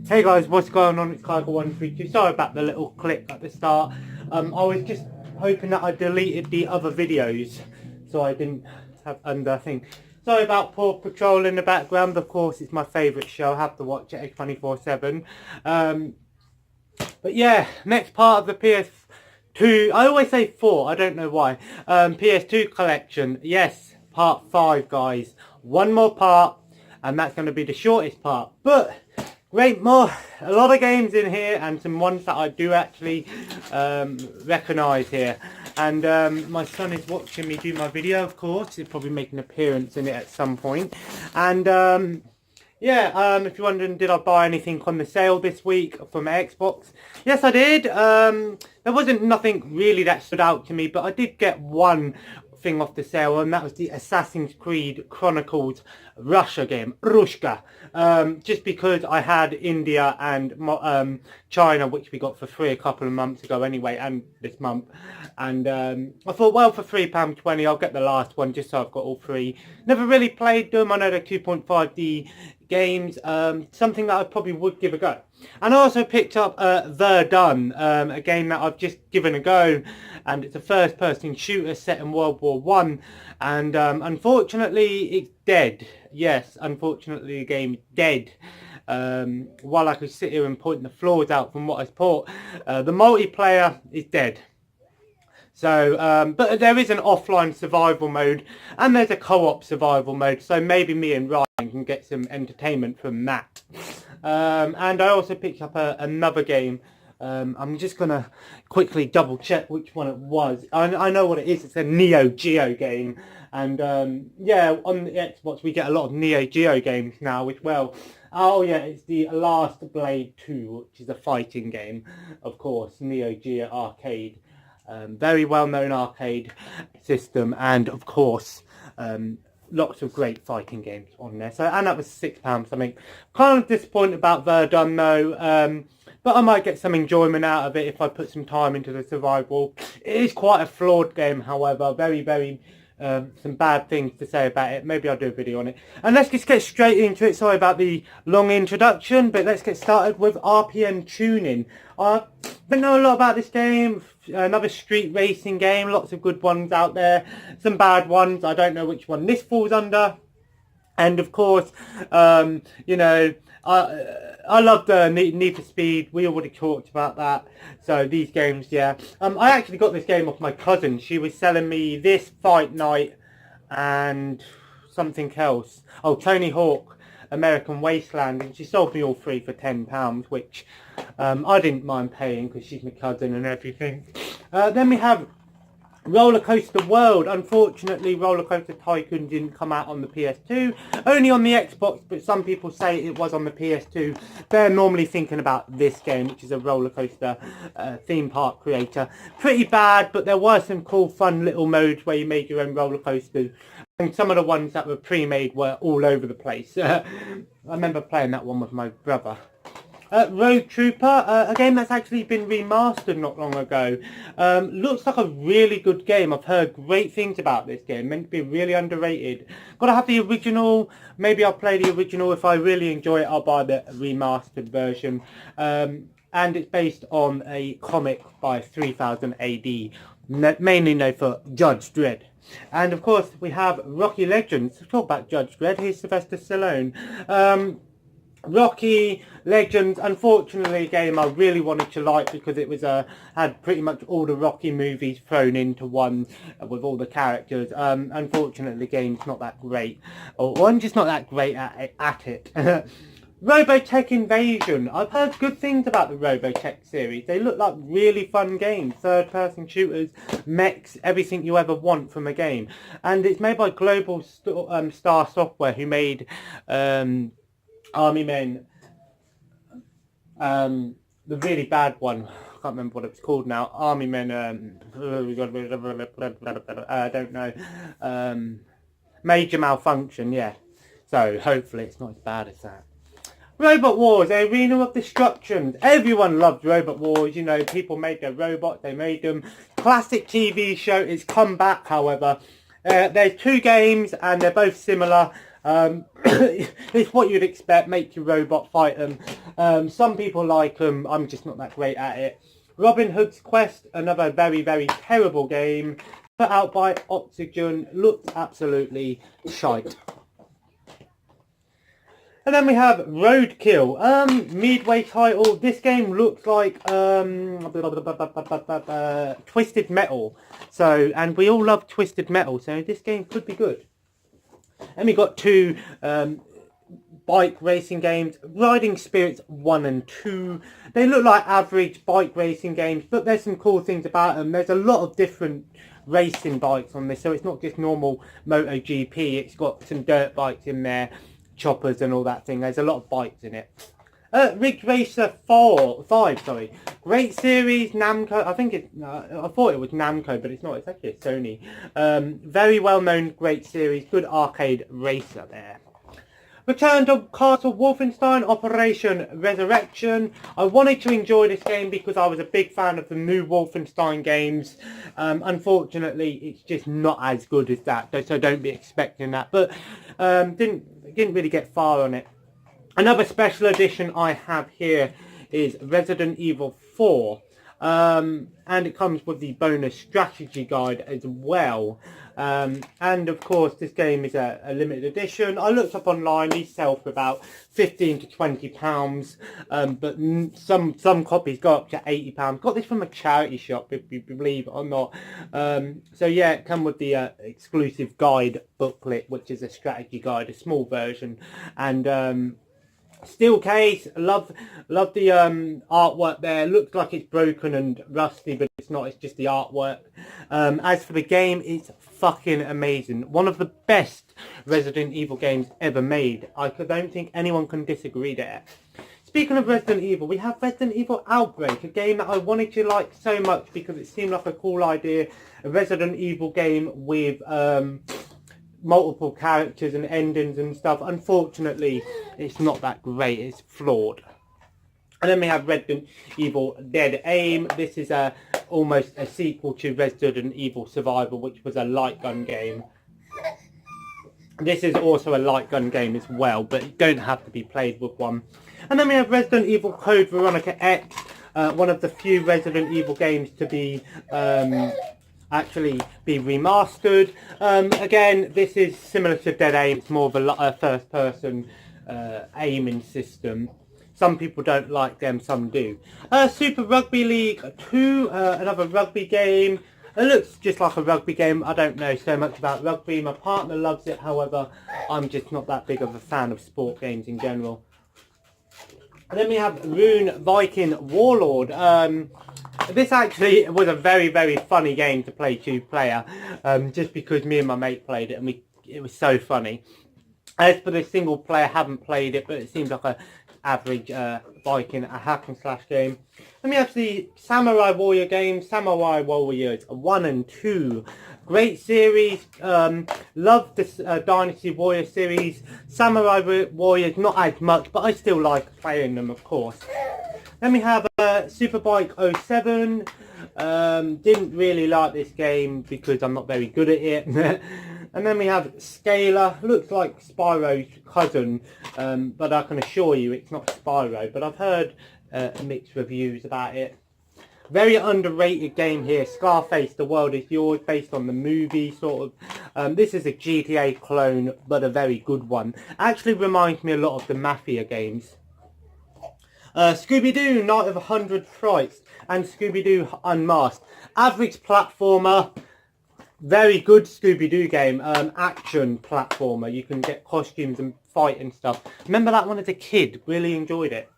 Hey guys, what's going on? It's Kygo132. Sorry about the little clip at the start. I was just hoping that I deleted the other videos so I didn't have under thing. Sorry about Paw Patrol in the background. Of course, it's my favourite show. I have to watch it 24/7. But yeah, next part of the PS2. I always say 4. I don't know why. PS2 collection. Yes, part 5, guys. One more part, and that's going to be the shortest part. But a lot of games in here, and some ones that I do actually recognise here. And my son is watching me do my video, of course. He'll probably make an appearance in it at some point. And if you're wondering, did I buy anything on the sale this week from Xbox? Yes, I did. There wasn't nothing really that stood out to me, but I did get one thing off the sale, and that was the Assassin's Creed Chronicles Russia game, Rushka. Just because I had India and China, which we got for free a couple of months ago anyway, and this month. And I thought, well, for £3.20, I'll get the last one just so I've got all three. Never really played them. I know they're 2.5D games. Something that I probably would give a go. And I also picked up Verdun, a game that I've just given a go, and it's a first-person shooter set in World War One. And unfortunately, it's dead. Yes, unfortunately, the game is dead. While I could sit here and point the flaws out from what I bought, the multiplayer is dead. So, but there is an offline survival mode, and there's a co-op survival mode, so maybe me and Ryan can get some entertainment from that. And I also picked up another game. I'm just going to quickly double check which one it was. I know what it is. It's a Neo Geo game. And yeah, on the Xbox we get a lot of Neo Geo games now, which, well, oh yeah, it's the Last Blade 2, which is a fighting game, of course, Neo Geo Arcade. Very well-known arcade system, and of course lots of great fighting games on there. So, and that was £6 something. Kind of disappointed about Verdun though, but I might get some enjoyment out of it if I put some time into the survival. It is quite a flawed game, however. Very some bad things to say about it. Maybe I'll do a video on it. And let's just get straight into it. Sorry about the long introduction, but let's get started with RPM tuning. I don't know a lot about this game. Another street racing game. Lots of good ones out there. Some bad ones. I don't know which one this falls under. And of course, you know, I love the Need for Speed. We already talked about that. So these games, yeah. I actually got this game off my cousin. She was selling me this, Fight Night, and something else. Oh, Tony Hawk, American Wasteland. And she sold me all three for £10, which I didn't mind paying because she's my cousin and everything. Then we have Roller Coaster World. Unfortunately, Roller Coaster Tycoon didn't come out on the PS2, only on the Xbox, but some people say it was on the PS2. They're normally thinking about this game, which is a roller coaster theme park creator. Pretty bad, but there were some cool, fun little modes where you made your own roller coasters, and some of the ones that were pre-made were all over the place. I remember playing that one with my brother. Road Trooper, a game that's actually been remastered not long ago. Looks like a really good game. I've heard great things about this game. Meant to be really underrated. Gotta have the original. Maybe I'll play the original. If I really enjoy it, I'll buy the remastered version. And it's based on a comic by 3000 AD, mainly known for Judge Dredd. And of course, we have Rocky Legends. Let's talk about Judge Dredd. Here's Sylvester Stallone. Rocky Legends, unfortunately, a game I really wanted to like because it was had pretty much all the Rocky movies thrown into one with all the characters. Unfortunately, the game's not that great, or I'm just not that great at it. Robotech Invasion. I've heard good things about the Robotech series. They look like really fun games. Third-person shooters, mechs, everything you ever want from a game. And it's made by Global Star Software, who made Army Men, the really bad one. I can't remember what it was called now. Army Men, I don't know. Major Malfunction, yeah. So hopefully it's not as bad as that. Robot Wars, Arena of Destruction. Everyone loved Robot Wars. You know, people made their robots, they made them. Classic TV show. It's come back, however. There's two games and they're both similar. It's what you'd expect, make your robot fight them. Some people like them, I'm just not that great at it. Robin Hood's Quest, another very, very terrible game, put out by Oxygen, looked absolutely shite. And then we have Roadkill, midway title. This game looks like Twisted Metal. So, and we all love Twisted Metal, so this game could be good. And we got two bike racing games, Riding Spirits 1 and 2. They look like average bike racing games, but there's some cool things about them. There's a lot of different racing bikes on this, so it's not just normal MotoGP. It's got some dirt bikes in there, choppers and all that thing. There's a lot of bikes in it. Ridge Racer 5, sorry. Great series, Namco. I think it's, I thought it was Namco, but it's not. It's actually a Sony. Very well known, great series. Good arcade racer there. Return to Castle Wolfenstein Operation Resurrection. I wanted to enjoy this game because I was a big fan of the new Wolfenstein games. Unfortunately, it's just not as good as that, so don't be expecting that. But didn't really get far on it. Another special edition I have here is Resident Evil 4. And it comes with the bonus strategy guide as well. And of course this game is a limited edition. I looked up online, these sell for about 15 to 20 pounds, but some copies go up to 80 pounds. Got this from a charity shop, if you believe it or not. So yeah, it comes with the exclusive guide booklet, which is a strategy guide, a small version. And steel case, love the artwork there. Looks like it's broken and rusty, but it's not, it's just the artwork. As for the game, it's fucking amazing. One of the best Resident Evil games ever made. I don't think anyone can disagree there. Speaking of Resident Evil, we have Resident Evil Outbreak, a game that I wanted to like so much because it seemed like a cool idea. A Resident Evil game with multiple characters and endings and stuff. Unfortunately, it's not that great. It's flawed. And then we have Resident Evil Dead Aim. This is almost a sequel to Resident Evil Survival, which was a light gun game. This is also a light gun game as well, but you don't have to be played with one. And then we have Resident Evil Code Veronica X, one of the few Resident Evil games to be actually be remastered. Again, this is similar to Dead Aim. It's more of a first person aiming system. Some people don't like them, some do. Super Rugby League 2, another rugby game. It looks just like a rugby game. I don't know so much about rugby. My partner loves it, however, I'm just not that big of a fan of sport games in general. And then we have Rune Viking Warlord. This actually was a very, very funny game to play two-player, just because me and my mate played it, and it was so funny. As for the single player, I haven't played it, but it seems like a average Viking, a hack and slash game. Then we have the Samurai Warrior games, Samurai Warriors 1 and 2. Great series. Love this Dynasty Warrior series. Samurai Warriors not as much, but I still like playing them, of course. Then we have Superbike 07. Didn't really like this game because I'm not very good at it. And then we have Scalar. Looks like Spyro's cousin, but I can assure you it's not Spyro. But I've heard mixed reviews about it. Very underrated game here. Scarface, The World Is Yours, based on the movie, sort of. This is a GTA clone, but a very good one. Actually reminds me a lot of the Mafia games. Scooby-Doo, Night of 100 Frights, and Scooby-Doo Unmasked. Average platformer. Very good Scooby-Doo game. Action platformer. You can get costumes and fight and stuff. Remember that one as a kid. Really enjoyed it.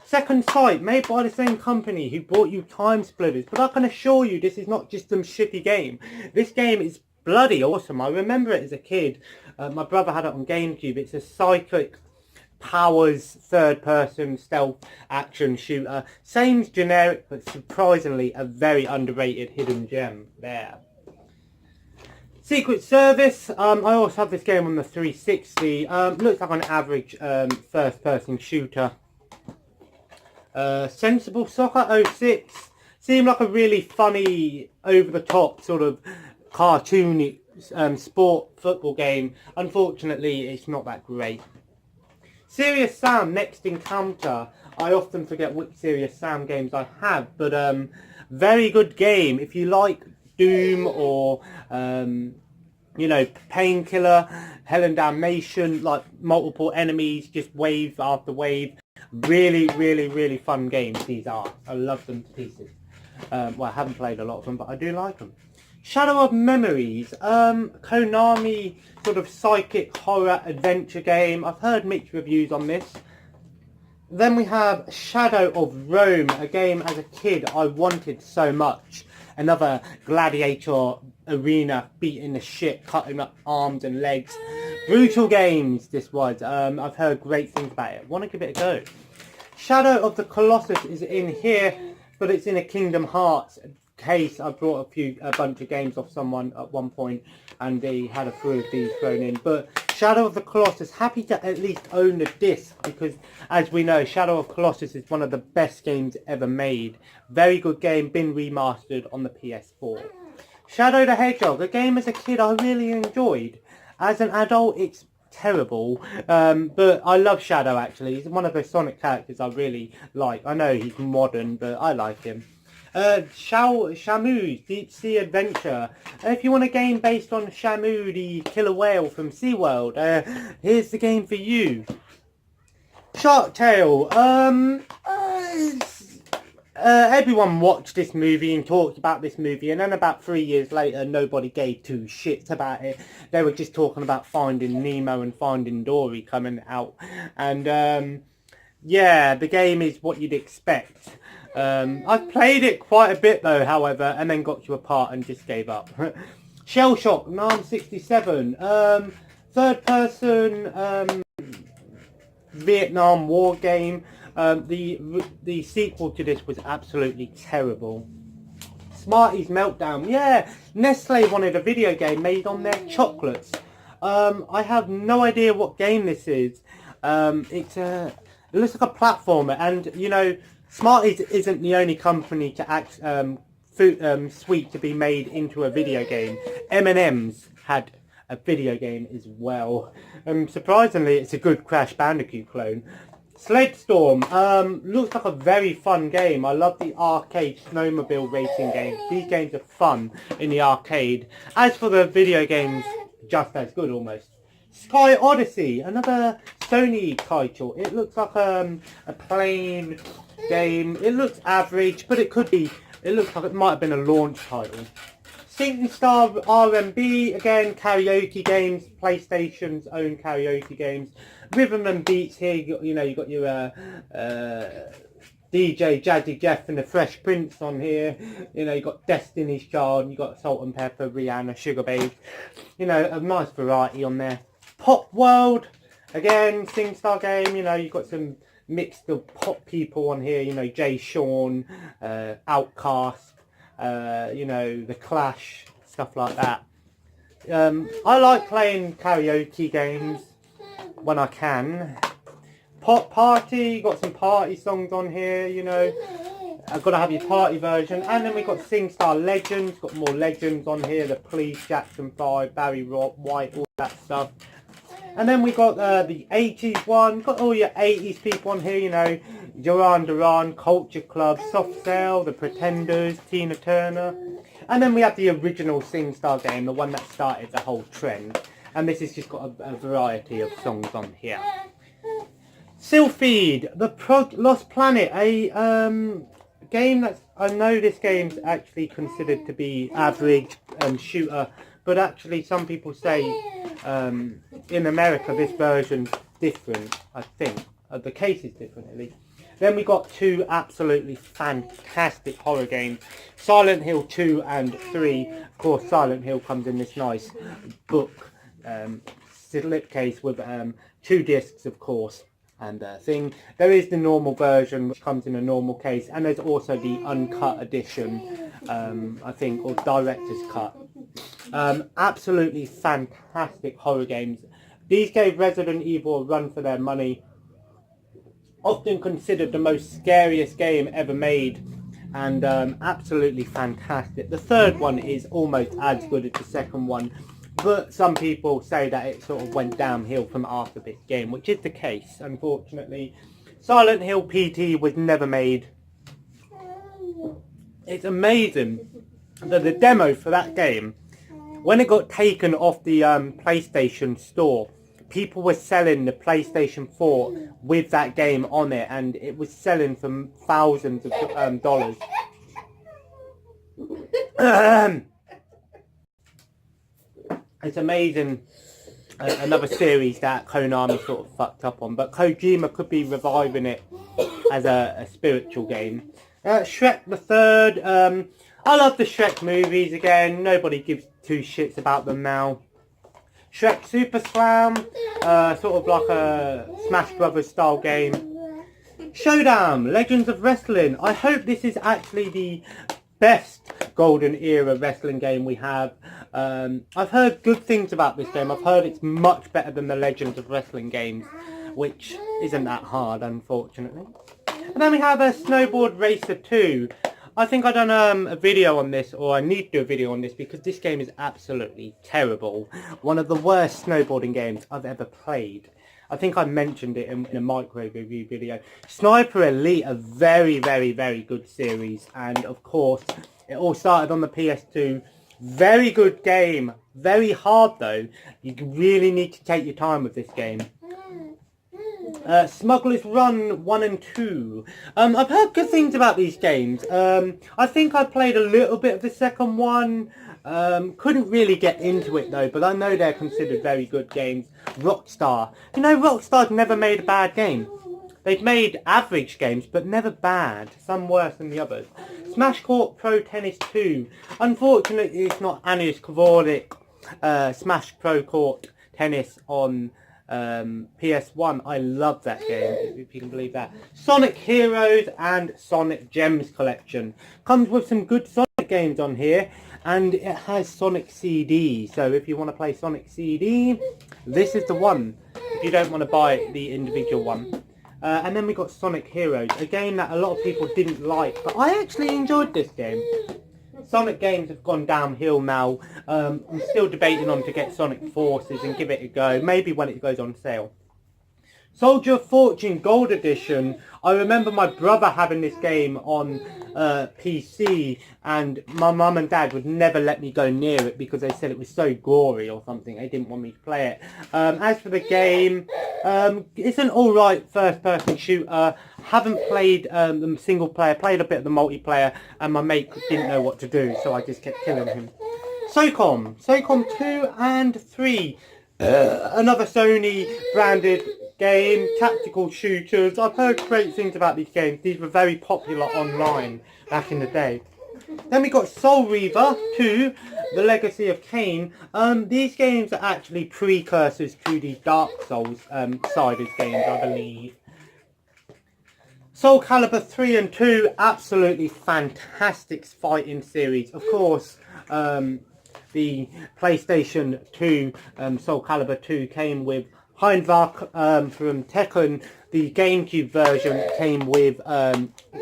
Second Sight, made by the same company who brought you Time Splitters. But I can assure you this is not just some shitty game. This game is bloody awesome. I remember it as a kid. My brother had it on GameCube. It's a psychic powers third person stealth action shooter. Same generic, but surprisingly a very underrated hidden gem there. Secret Service. I also have this game on the 360. Looks like an average first person shooter. Sensible Soccer 06. Seemed like a really funny, over the top sort of cartoony sport football game. Unfortunately, it's not that great. Serious Sam Next Encounter. I often forget which Serious Sam games I have, but very good game. If you like Doom or you know, Painkiller, Hell and Damnation, like multiple enemies, just wave after wave. Really, really, really fun games these are. I love them to pieces. Well, I haven't played a lot of them, but I do like them. Shadow of Memories, Konami sort of psychic horror adventure game. I've heard mixed reviews on this. Then we have Shadow of Rome, a game as a kid I wanted so much. Another gladiator arena, beating the shit, cutting up arms and legs. Brutal games, this was. I've heard great things about it. Want to give it a go. Shadow of the Colossus is in here, but it's in a Kingdom Hearts case. I brought a bunch of games off someone at one point, and they had a few of these thrown in. But Shadow of the Colossus, happy to at least own the disc, because as we know, Shadow of Colossus is one of the best games ever made. Very good game, been remastered on the PS4. Shadow the Hedgehog, a game as a kid I really enjoyed. As an adult, it's terrible, but I love Shadow actually. He's one of the Sonic characters I really like. I know he's modern, but I like him. Shamu, Deep Sea Adventure. If you want a game based on Shamu, the killer whale from SeaWorld, here's the game for you. Shark Tale. Everyone watched this movie and talked about this movie, and then about 3 years later, nobody gave two shits about it. They were just talking about Finding Nemo and Finding Dory coming out. And, yeah, the game is what you'd expect. I've played it quite a bit though, however, and then got to a part and just gave up. Shell Shock, NAM 67, third person Vietnam War game. The sequel to this was absolutely terrible. Smarties Meltdown, yeah, Nestle wanted a video game made on their chocolates. I have no idea what game this is. It looks like a platformer, and you know, Smarties isn't the only company to act sweet to be made into a video game. M&M's had a video game as well. Surprisingly, it's a good Crash Bandicoot clone. Sledstorm, looks like a very fun game. I love the arcade snowmobile racing games. These games are fun in the arcade. As for the video games, just as good almost. Sky Odyssey, another Sony title. It looks like a plain game. It looks average, but it could be. It looks like it might have been a launch title. Sinking Star R&B, again, karaoke games, PlayStation's own karaoke games. Rhythm and Beats here, you know, you've got your DJ Jazzy Jeff and the Fresh Prince on here. You know, you've got Destiny's Child, you've got Salt and Pepper, Rihanna, Sugar Babe. You know, a nice variety on there. Pop World, again, SingStar game, you know, you've got some mixed of pop people on here, you know, Jay Sean, Outkast, you know, The Clash, stuff like that. I like playing karaoke games when I can. Pop Party, got some party songs on here, you know. I've got to have your party version. And then we've got SingStar Legends, got more legends on here. The Police, Jackson 5, Barry White, all that stuff. And then we got the 80s one, got all your 80s people on here, you know, Duran Duran, Culture Club, Soft Cell, The Pretenders, Tina Turner. And then we have the original SingStar game, the one that started the whole trend. And this has just got a variety of songs on here. Sylpheed, The Lost Planet, a game that's, I know this game's actually considered to be average shooter, but actually some people say in America this version's different, I think. The case is different at least. Then we got two absolutely fantastic horror games, Silent Hill 2 and 3. Of course, Silent Hill comes in this nice book slipcase with 2 discs, of course, and thing. There is the normal version, which comes in a normal case, and there's also the uncut edition, I think, or director's cut. Absolutely fantastic horror games. These gave Resident Evil a run for their money. Often considered the most scariest game ever made, and absolutely fantastic. The third one is almost as good as the second one, but some people say that it sort of went downhill from after this game, which is the case, unfortunately. Silent Hill PT was never made. It's amazing that the demo for that game, when it got taken off the PlayStation Store, people were selling the PlayStation 4 with that game on it, and it was selling for thousands of dollars. It's amazing. Another series that Konami sort of fucked up on, but Kojima could be reviving it as a spiritual game. Shrek the Third. I love the Shrek movies again. Nobody gives two shits about them now. Shrek Super Slam, sort of like a Smash Brothers style game. Showdown, Legends of Wrestling. I hope this is actually the best golden era wrestling game we have. I've heard good things about this game. I've heard it's much better than the Legends of Wrestling games, which isn't that hard, unfortunately. And then we have a Snowboard Racer 2. I think I've done a video on this, or I need to do a video on this, because this game is absolutely terrible. One of the worst snowboarding games I've ever played. I think I mentioned it in a micro review video. Sniper Elite, a very, very, very good series. And of course, it all started on the PS2. Very good game. Very hard though. You really need to take your time with this game. Smuggler's Run 1 and 2. I've heard good things about these games. I think I played a little bit of the second one. Couldn't really get into it though, but I know they're considered very good games. Rockstar. You know, Rockstar's never made a bad game. They've made average games, but never bad. Some worse than the others. Smash Court Pro Tennis 2. Unfortunately, it's not Anish Kvornik Smash Pro Court Tennis on PS1. I love that game, if you can believe that. Sonic Heroes and Sonic Gems Collection. Comes with some good Sonic games on here, and it has Sonic CD. So if you want to play Sonic CD, this is the one. If you don't want to buy the individual one. And then we got Sonic Heroes, a game that a lot of people didn't like, but I actually enjoyed this game. Sonic games have gone downhill now. I'm still debating on to get Sonic Forces and give it a go, maybe when it goes on sale. Soldier of Fortune Gold Edition. I remember my brother having this game on PC, and my mum and dad would never let me go near it because they said it was so gory or something. They didn't want me to play it. As for the game, it's an alright first-person shooter. Haven't played the single player, played a bit of the multiplayer, and my mate didn't know what to do, so I just kept killing him. SOCOM 2 and 3. Another Sony branded game, tactical shooters. I've heard great things about these games. These were very popular online back in the day. Then we got Soul Reaver 2, The Legacy of Kain. These games are actually precursors to the Dark Souls sided games, I believe. Soul Calibur 3 and 2, absolutely fantastic fighting series. Of course, the PlayStation 2 Soul Calibur 2 came with Heinvach from Tekken. The GameCube version came with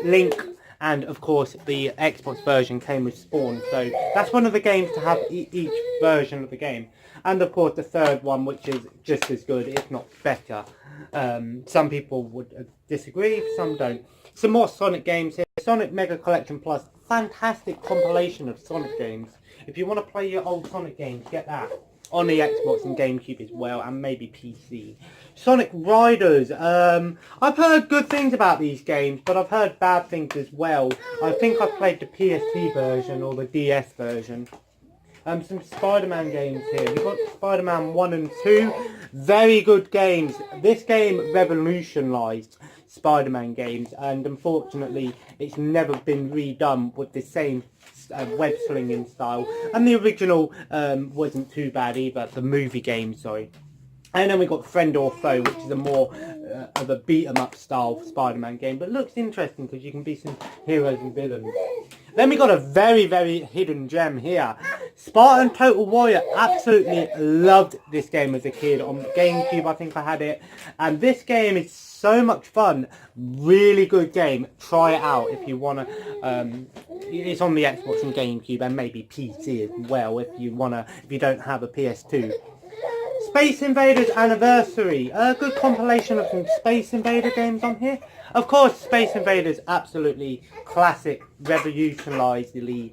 Link, and of course the Xbox version came with Spawn. So that's one of the games to have each version of the game. And of course the third one, which is just as good, if not better. Some people would disagree, some don't. Some more Sonic games here. Sonic Mega Collection Plus, fantastic compilation of Sonic games. If you want to play your old Sonic games, get that. On the Xbox and GameCube as well, and maybe PC. Sonic Riders. I've heard good things about these games, but I've heard bad things as well. I think I played the PSP version or the DS version. Some Spider-Man games here. We've got Spider-Man 1 and 2. Very good games. This game revolutionised Spider-Man games, and unfortunately it's never been redone with the same web slinging style. And the original wasn't too bad either, the movie game, sorry. And then we got Friend or Foe, which is a more of a beat 'em up style Spider-Man game, but looks interesting because you can be some heroes and villains. Then we got a very, very hidden gem here. Spartan Total Warrior. Absolutely loved this game as a kid. On GameCube, I think I had it. And this game is so much fun. Really good game. Try it out if you want to. It's on the Xbox and GameCube and maybe PC as well if you don't have a PS2. Space Invaders Anniversary. A good compilation of some Space Invader games on here. Of course, Space Invaders, absolutely classic, revolutionised the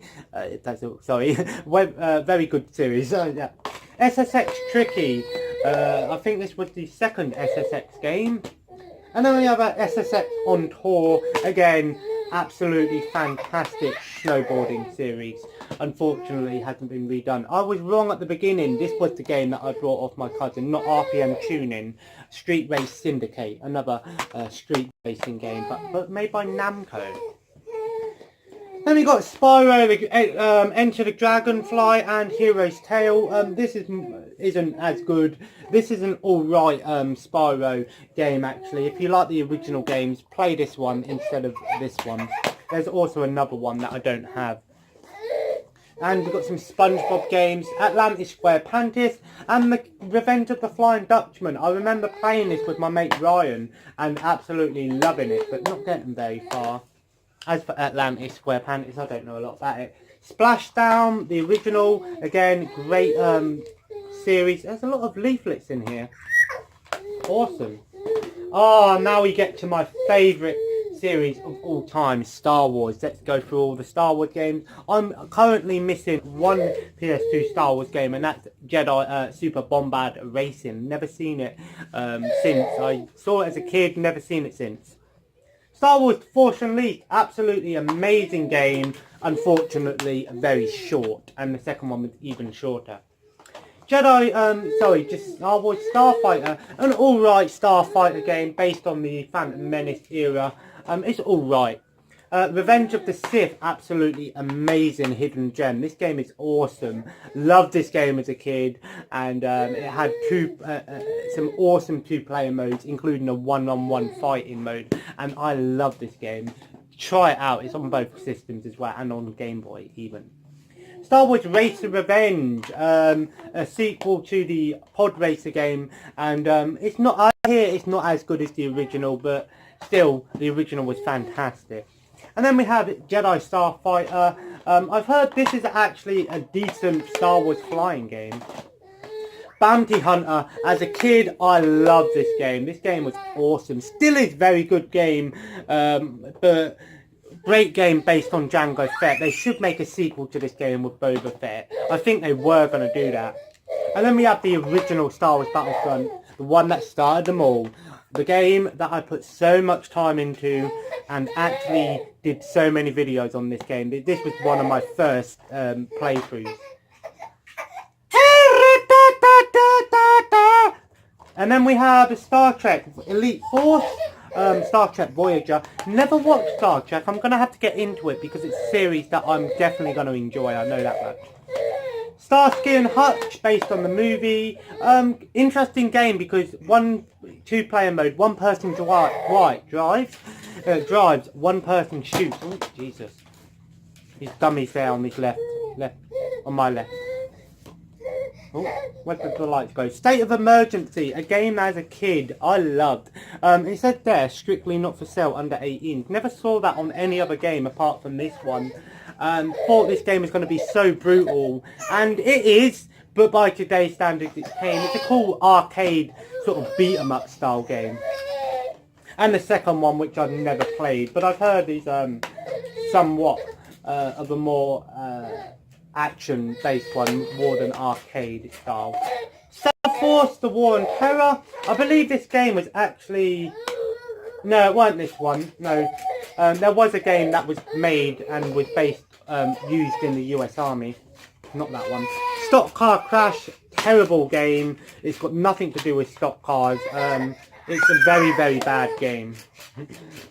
very good series. Yeah. SSX Tricky. I think this was the second SSX game. And then we have a SSX on Tour. Again, absolutely fantastic snowboarding series. Unfortunately, hasn't been redone. I was wrong at the beginning. This was the game that I brought off my cousin, not RPM Tuning. Street Race Syndicate, another street racing game, but made by Namco. Then we got Spyro, Enter the Dragonfly, and Hero's Tale. This isn't as good. This is an alright Spyro game actually. If you like the original games, play this one instead of this one. There's also another one that I don't have. And we've got some SpongeBob games, Atlantis SquarePantis, and the Revenge of the Flying Dutchman. I remember playing this with my mate Ryan and absolutely loving it, but not getting very far. As for Atlantis SquarePantis, I don't know a lot about it. Splashdown, the original, again, great series. There's a lot of leaflets in here. Awesome. Oh, now we get to my favourite series of all time, Star Wars. Let's go through all the Star Wars games. I'm currently missing one PS2 Star Wars game, and that's Jedi Super Bombard Racing. Never seen it since. I saw it as a kid, never seen it since. Star Wars Force Unleashed, absolutely amazing game. Unfortunately, very short, and the second one was even shorter. Star Wars Starfighter, an alright Starfighter game based on the Phantom Menace era. It's alright. Revenge of the Sith, absolutely amazing hidden gem. This game is awesome. Loved this game as a kid, and it had some awesome two-player modes, including a one-on-one fighting mode, and I love this game. Try it out. It's on both systems as well, and on Game Boy even. Star Wars Racer Revenge, a sequel to the Pod Racer game, and it's not as good as the original, but still, the original was fantastic. And then we have Jedi Starfighter. I've heard this is actually a decent Star Wars flying game. Bounty Hunter. As a kid, I loved this game. This game was awesome. Still is a very good game, but great game based on Jango Fett. They should make a sequel to this game with Boba Fett. I think they were going to do that. And then we have the original Star Wars Battlefront, the one that started them all. The game that I put so much time into and actually did so many videos on this game. This was one of my first playthroughs. And then we have Star Trek Elite Force, Star Trek Voyager. Never watched Star Trek. I'm going to have to get into it because it's a series that I'm definitely going to enjoy. I know that much. Starsky and Hutch, based on the movie. Interesting game because two-player mode. One person drives, one person shoots. Oh, Jesus. His dummy's there on his left, on my left. Oh, where did the lights go? State of Emergency, a game as a kid I loved. It said there, strictly not for sale under 18. Never saw that on any other game apart from this one. Thought this game was going to be so brutal, and it is, but by today's standards it's tame. It's a cool arcade sort of beat 'em up style game. And the second one, which I've never played, but I've heard is somewhat of a more action based one, more than arcade style. Star Force, The War on Terror. I believe this game was actually, no, it wasn't this one, no. There was a game that was made and was used in the US Army. Not that one. Stock Car Crash, terrible game. It's got nothing to do with stock cars. It's a very, very bad game.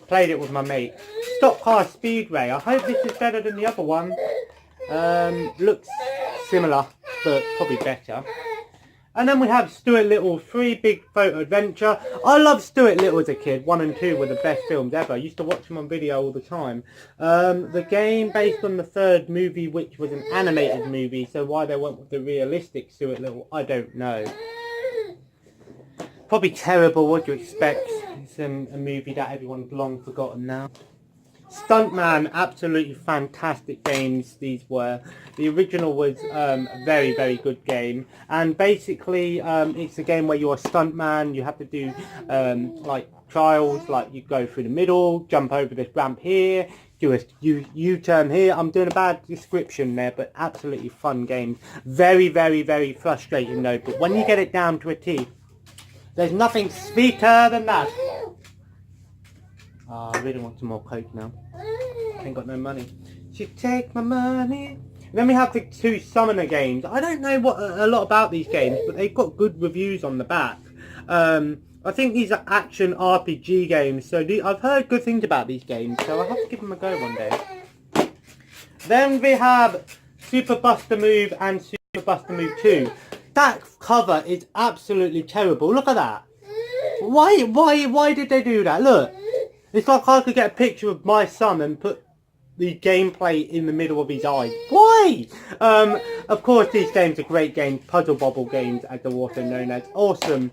Played it with my mate. Stock Car Speedway. I hope this is better than the other one. Looks similar, but probably better. And then we have Stuart Little 3 Big Photo Adventure. I loved Stuart Little as a kid. 1 and 2 were the best films ever. I used to watch them on video all the time. The game based on the 3rd movie, which was an animated movie. So why they went with the realistic Stuart Little, I don't know. Probably terrible, what do you expect? It's a movie that everyone's long forgotten now. Stuntman, absolutely fantastic games these were. The original was a very, very good game. And basically, it's a game where you're a stuntman. You have to do like trials, like you go through the middle, jump over this ramp here, do a U-turn here. I'm doing a bad description there, but absolutely fun games. Very, very, very frustrating though. But when you get it down to a T, there's nothing sweeter than that. Oh, I really want some more Coke now. I ain't got no money. She take my money. Then we have the 2 Summoner games. I don't know a lot about these games, but they've got good reviews on the back. I think these are action RPG games, so I've heard good things about these games, so I'll have to give them a go one day. Then we have Super Buster Move and Super Buster Move 2. That cover is absolutely terrible. Look at that. Why did they do that? Look. It's like I could get a picture of my son and put the gameplay in the middle of his eyes. Why? Of course, these games are great games. Puzzle Bobble games, as they're also known as. Awesome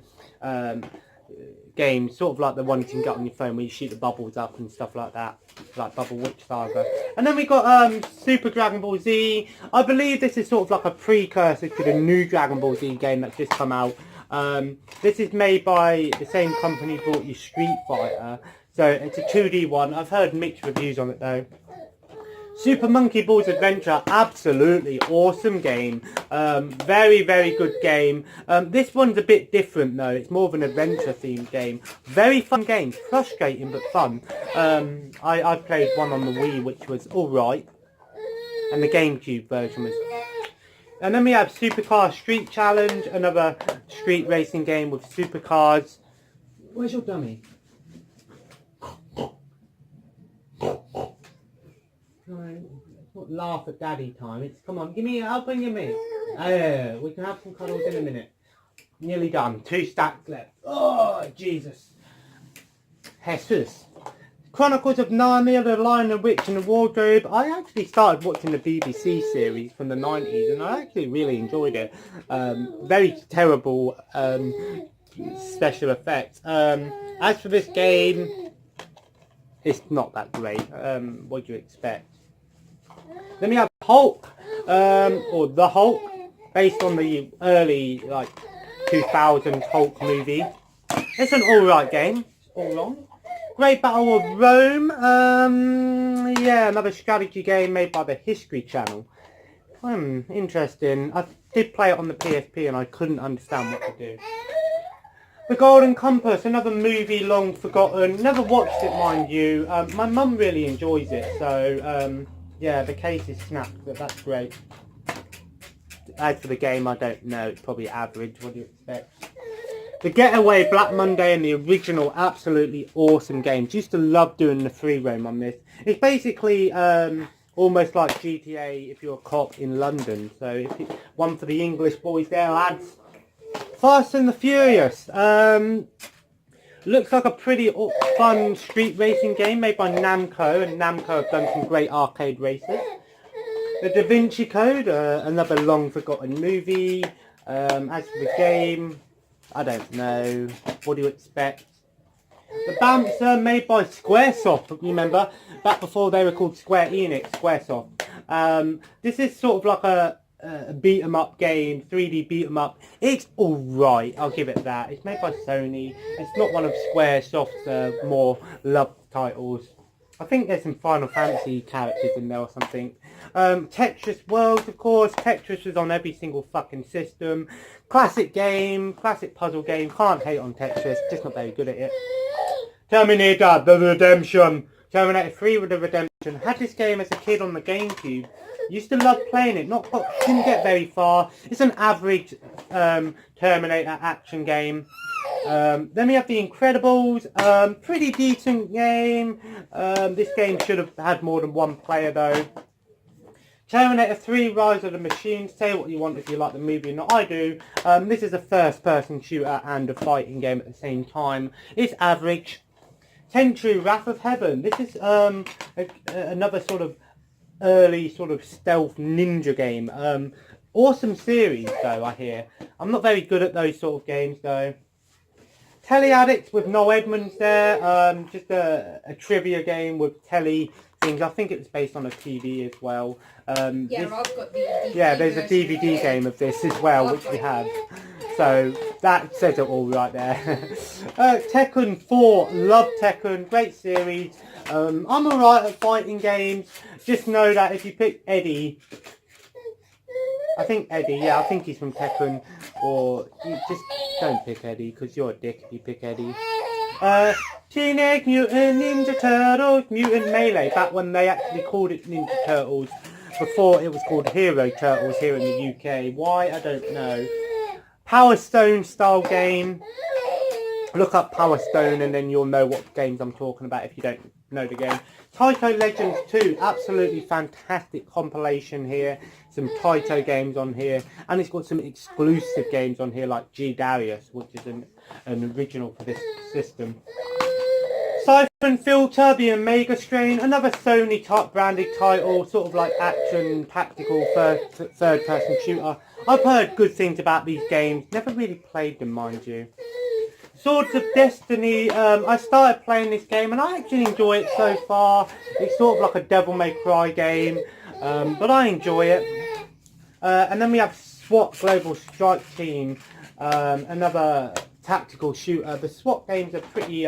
games. Sort of like the ones you can get on your phone where you shoot the bubbles up and stuff like that. Like Bubble Witch Saga. And then we got Super Dragon Ball Z. I believe this is sort of like a precursor to the new Dragon Ball Z game that's just come out. This is made by the same company who brought you Street Fighter. So it's a 2D one. I've heard mixed reviews on it though. Super Monkey Ball's Adventure, absolutely awesome game. Very, very good game. This one's a bit different though. It's more of an adventure themed game. Very fun game. Frustrating but fun. I played one on the Wii which was alright. And the GameCube version was... And then we have Supercar Street Challenge, another street racing game with supercars. Where's your dummy? Don't laugh at daddy time. It's come on, I'll bring him in. We can have some cuddles in a minute. Nearly done. 2 stacks left. Oh, Jesus. Jesus. Chronicles of Narnia, The Lion, the Witch and the Wardrobe. I actually started watching the BBC series from the 90s and I actually really enjoyed it. Very terrible special effects. As for this game, it's not that great. What do you expect? Then we have Hulk, or The Hulk, based on the early, 2000s Hulk movie. It's an alright game. It's all wrong. Great Battle of Rome. Yeah, another strategy game made by the History Channel. Interesting. I did play it on the PSP and I couldn't understand what to do. The Golden Compass, another movie long forgotten. Never watched it, mind you. My mum really enjoys it, so yeah, the case is snapped, but that's great. As for the game, I don't know. It's probably average. What do you expect? The Getaway, Black Monday, and the original, absolutely awesome games. Used to love doing the free roam on this. It's basically almost like GTA if you're a cop in London. So one for the English boys there, lads. Fast and the Furious. Looks like a pretty fun street racing game made by Namco, and Namco have done some great arcade races. The Da Vinci Code, another long forgotten movie. As for the game, I don't know. What do you expect? The Bouncer, made by Squaresoft, remember? Back before they were called Square Enix, Squaresoft. This is sort of like a beat 'em up game, 3D beat 'em up. It's alright, I'll give it that. It's made by Sony. It's not one of Squaresoft's more loved titles. I think there's some Final Fantasy characters in there or something. Tetris World, of course. Tetris is on every single fucking system. Classic game, classic puzzle game. Can't hate on Tetris, just not very good at it. Terminator, The Redemption. Terminator 3 with The Redemption. Had this game as a kid on the GameCube. Used to love playing it, didn't get very far. It's an average Terminator action game. Then we have The Incredibles, pretty decent game. This game should have had more than one player though. Terminator 3, Rise of the Machines. Say what you want if you like the movie or not. I do. This is a first-person shooter and a fighting game at the same time. It's average. Tenchu, Wrath of Heaven. This is another sort of early sort of stealth ninja game. Awesome series though, I hear. I'm not very good at those sort of games though. Teleaddicts with Noel Edmonds there. Just a trivia game with telly things. I think it was based on a TV as well. I've got the DVD. Yeah, there's a DVD game of this as well, which we have. So that says it all right there. Tekken 4, love Tekken, great series. I'm alright at fighting games. Just know that if you pick Eddie, I think he's from Tekken, or you just don't pick Eddie because you're a dick if you pick Eddie. Teenage Mutant Ninja Turtles, Mutant Melee, back when they actually called it Ninja Turtles, before it was called Hero Turtles here in the UK. Why, I don't know. Power Stone style game. Look up Power Stone and then you'll know what games I'm talking about if you don't know the game. Taito Legends 2, absolutely fantastic compilation here. Some Taito games on here. And it's got some exclusive games on here like G Darius, which is an original for this system. Siphon Filter, the Omega Strain, another Sony type branded title, sort of like action, tactical, third person shooter. I've heard good things about these games, never really played them, mind you. Swords of Destiny, I started playing this game and I actually enjoy it so far. It's sort of like a Devil May Cry game, but I enjoy it. And then we have SWAT Global Strike Team, another tactical shooter. The SWAT games are pretty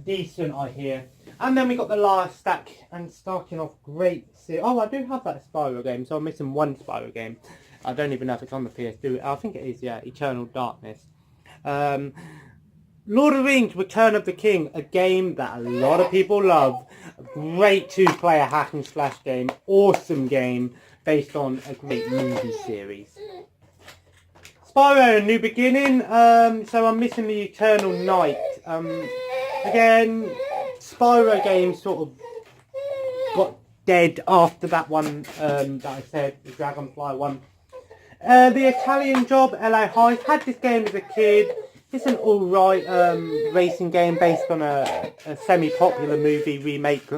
decent, I hear. And then we got the last stack, and starting off great. Oh, I do have that Spyro game, so I'm missing one Spyro game. I don't even know if it's on the PS2. I think it is, yeah, Eternal Darkness. Lord of the Rings, Return of the King, a game that a lot of people love. A great two-player hack and slash game. Awesome game based on a great movie series. Spyro, A New Beginning. So I'm missing the Eternal Night. Again, Spyro games sort of got dead after that one that I said, the Dragonfly one. The Italian Job, LA Heist. Had this game as a kid. It's an alright racing game based on a semi-popular movie remake.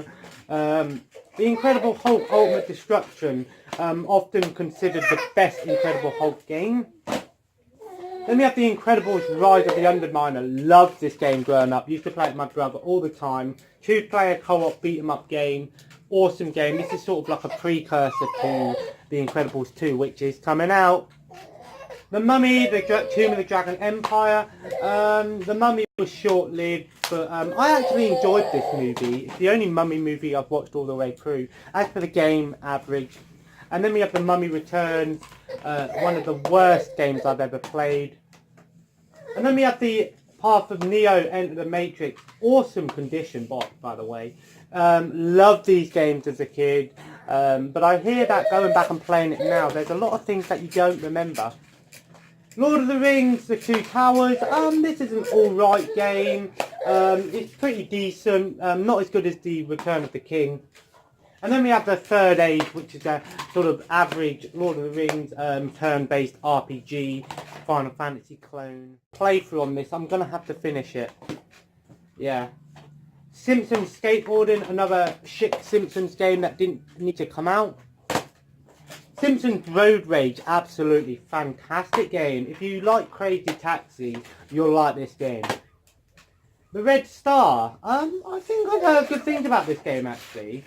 The Incredible Hulk Ultimate Destruction, often considered the best Incredible Hulk game. Then we have The Incredibles Rise of the Underminer. Loved this game growing up. Used to play it with my brother all the time. Two-player co-op beat-em-up game. Awesome game. This is sort of like a precursor to The Incredibles 2, which is coming out. The Mummy, the Tomb of the Dragon Empire. The Mummy was short-lived, but I actually enjoyed this movie. It's the only Mummy movie I've watched all the way through. As for the game, average. And then we have The Mummy Returns, one of the worst games I've ever played. And then we have the Path of Neo, Enter the Matrix. Awesome condition, by the way. Loved these games as a kid. But I hear that going back and playing it now, there's a lot of things that you don't remember. Lord of the Rings, The Two Towers. This is an alright game. It's pretty decent. Not as good as the Return of the King. And then we have the Third Age, which is a sort of average Lord of the Rings turn-based RPG, Final Fantasy clone. Playthrough on this, I'm going to have to finish it. Yeah. Simpsons Skateboarding, another shit Simpsons game that didn't need to come out. Simpsons Road Rage, absolutely fantastic game. If you like Crazy Taxi, you'll like this game. The Red Star, I think I've heard good things about this game actually.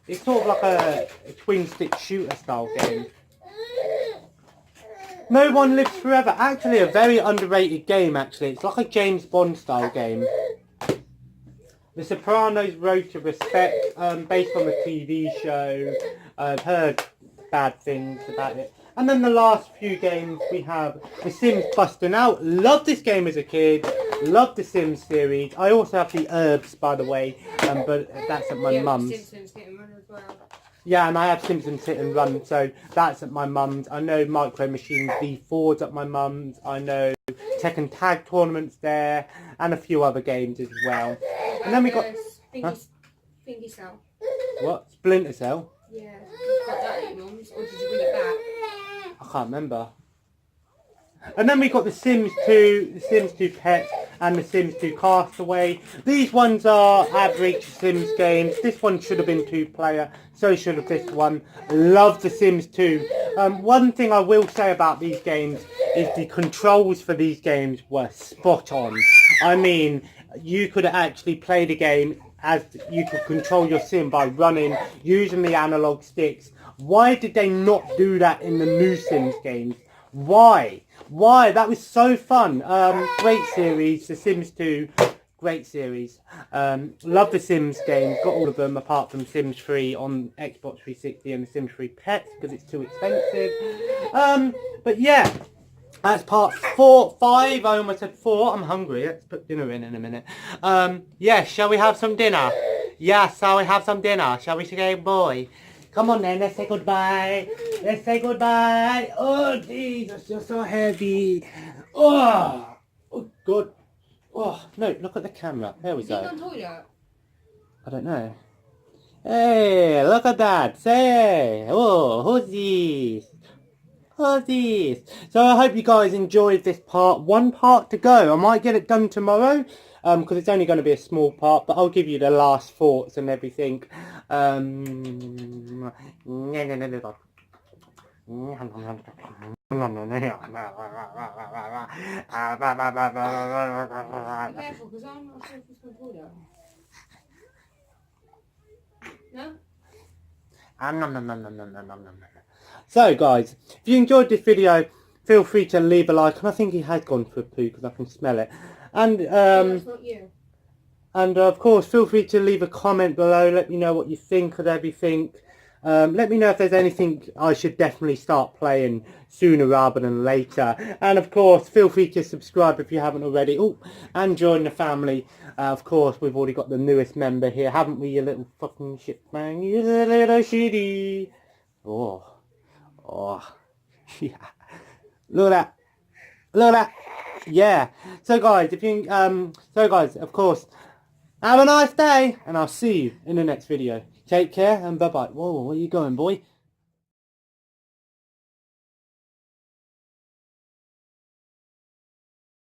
It's sort of like a twin-stick shooter style game. No One Lives Forever, actually a very underrated game actually. It's like a James Bond style game. The Sopranos Road to Respect, based on the TV show. I've heard bad things about it. And then the last few games we have The Sims Busting Out. Loved this game as a kid. Loved the Sims series. I also have the Herbs, by the way, but that's at my mum's. Simpsons Hit and Run as well. Yeah, and I have Simpsons Hit and Run, so that's at my mum's. I know Micro Machines V4's at my mum's. I know Tekken Tag Tournaments there, and a few other games as well. And then we got... Thingy Cell. What? Splinter Cell? Yeah. You got that at your mum's, or did you bring it back? I can't remember. And then we got the Sims 2, the Sims 2 Pet, and the Sims 2 Castaway. These ones are average Sims games. This one should have been 2-player, so should have this one. Love the Sims 2. One thing I will say about these games is the controls for these games were spot on. I mean, you could actually play the game as you could control your sim by running, using the analog sticks. Why did they not do that in the new Sims games? Why? That was so fun. Great series, The Sims 2. Great series. Love the Sims games. Got all of them apart from Sims 3 on Xbox 360 and the Sims 3 Pets because it's too expensive. But yeah, that's part 5. I almost said 4. I'm hungry. Let's put dinner in a minute. Yeah, shall we have some dinner? Yeah, shall we have some dinner? Shall we say boy? Come on then, let's say goodbye. Let's say goodbye. Oh, Jesus, you're so heavy. Oh God. Oh, no, look at the camera. There we go. Is he on toilet? I don't know. Hey, look at that. Say, oh, who's this? Who's this? So I hope you guys enjoyed this part. 1 part to go. I might get it done tomorrow. Because it's only going to be a small part, but I'll give you the last thoughts and everything. Yeah, Careful, because I'm not sure if he's on toilet. No? So guys, if you enjoyed this video, feel free to leave a like. And I think he has gone for a poo because I can smell it. And It's not you. And of course, feel free to leave a comment below. Let me know what you think of everything. Let me know if there's anything I should definitely start playing sooner rather than later. And of course, feel free to subscribe if you haven't already. Oh, and join the family. Of course, we've already got the newest member here, haven't we, you little fucking shit man? You little shitty. Oh, yeah. Look at that. Look at that. Yeah. So guys, of course, have a nice day, and I'll see you in the next video. Take care, and bye-bye. Whoa, where are you going, boy?